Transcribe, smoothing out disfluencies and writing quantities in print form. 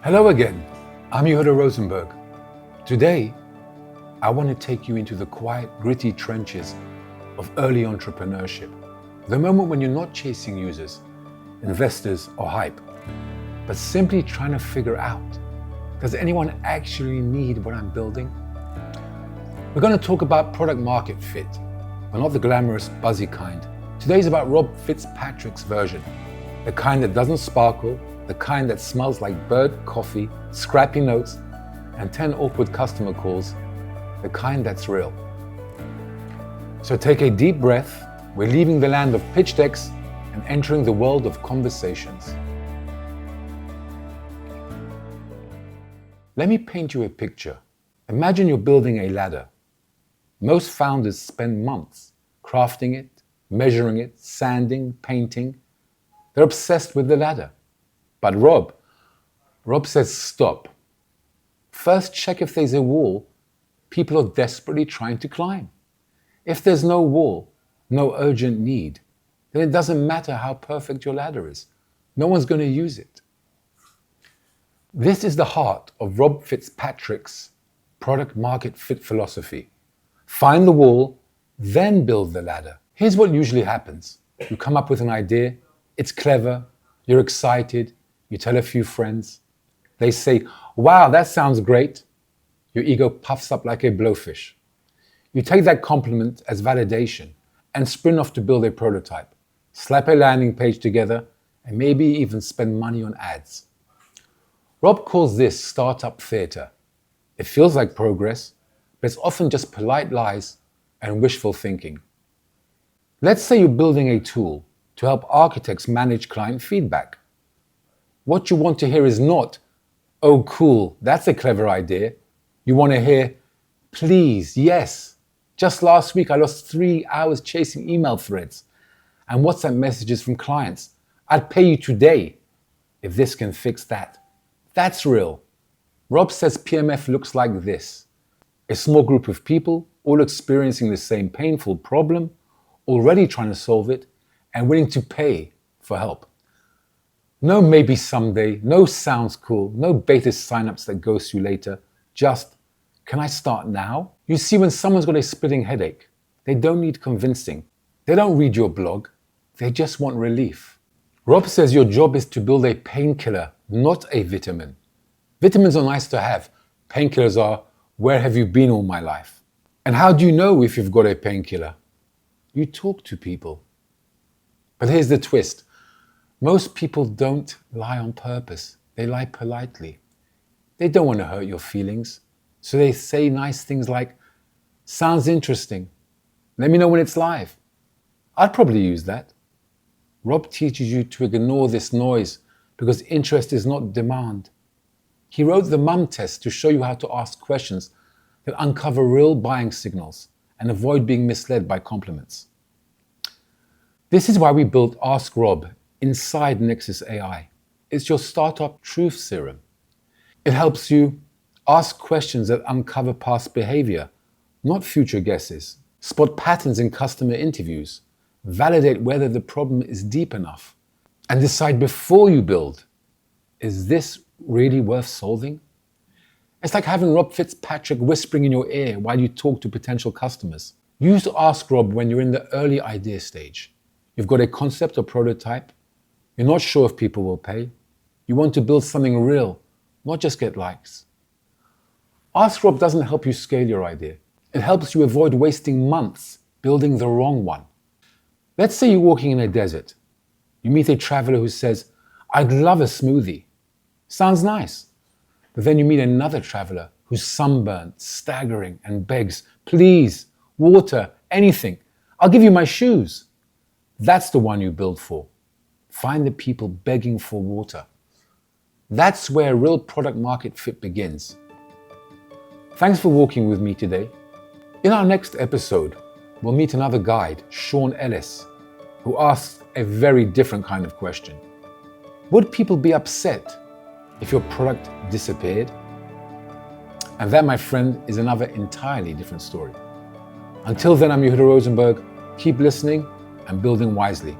Hello again, I'm Yehuda Rosenberg. Today, I want to take you into the quiet, gritty trenches of early entrepreneurship. The moment when you're not chasing users, investors, or hype, but simply trying to figure out, does anyone actually need what I'm building? We're going to talk about product market fit, but not the glamorous, buzzy kind. Today's about Rob Fitzpatrick's version, the kind that doesn't sparkle, the kind that smells like bird coffee, scrappy notes, and 10 awkward customer calls, the kind that's real. So take a deep breath. We're leaving the land of pitch decks and entering the world of conversations. Let me paint you a picture. Imagine you're building a ladder. Most founders spend months crafting it, measuring it, sanding, painting. They're obsessed with the ladder. But Rob says stop. First check if there's a wall people are desperately trying to climb. If there's no wall, no urgent need, then it doesn't matter how perfect your ladder is. No one's going to use it. This is the heart of Rob Fitzpatrick's product market fit philosophy. Find the wall, then build the ladder. Here's what usually happens. You come up with an idea, it's clever, you're excited, you tell a few friends. They say, wow, that sounds great. Your ego puffs up like a blowfish. You take that compliment as validation and sprint off to build a prototype, slap a landing page together, and maybe even spend money on ads. Rob calls this startup theater. It feels like progress, but it's often just polite lies and wishful thinking. Let's say you're building a tool to help architects manage client feedback. What you want to hear is not, oh cool, that's a clever idea. You want to hear, please, yes. Just last week I lost 3 hours chasing email threads and WhatsApp messages from clients. I'd pay you today if this can fix that. That's real. Rob says PMF looks like this. A small group of people, all experiencing the same painful problem, already trying to solve it, and willing to pay for help. No maybe someday, no sounds cool, no beta signups that ghost you later. Just, can I start now? You see, when someone's got a splitting headache, they don't need convincing. They don't read your blog. They just want relief. Rob says your job is to build a painkiller, not a vitamin. Vitamins are nice to have. Painkillers are, where have you been all my life? And how do you know if you've got a painkiller? You talk to people. But here's the twist. Most people don't lie on purpose. They lie politely. They don't want to hurt your feelings. So they say nice things like, sounds interesting. Let me know when it's live. I'd probably use that. Rob teaches you to ignore this noise because interest is not demand. He wrote the mum test to show you how to ask questions that uncover real buying signals and avoid being misled by compliments. This is why we built Ask Rob inside Nexus AI. It's your startup truth serum. It helps you ask questions that uncover past behavior, not future guesses, spot patterns in customer interviews, validate whether the problem is deep enough, and decide before you build, is this really worth solving? It's like having Rob Fitzpatrick whispering in your ear while you talk to potential customers. Use Ask Rob when you're in the early idea stage. You've got a concept or prototype. You're not sure if people will pay. You want to build something real, not just get likes. Ask Rob doesn't help you scale your idea. It helps you avoid wasting months building the wrong one. Let's say you're walking in a desert. You meet a traveler who says, I'd love a smoothie. Sounds nice. But then you meet another traveler who's sunburned, staggering, and begs, please, water, anything. I'll give you my shoes. That's the one you build for. Find the people begging for water. That's where real product market fit begins. Thanks for walking with me today. In our next episode, we'll meet another guide, Sean Ellis, who asks a very different kind of question. Would people be upset if your product disappeared? And that, my friend, is another entirely different story. Until then, I'm Yehuda Rosenberg. Keep listening and building wisely.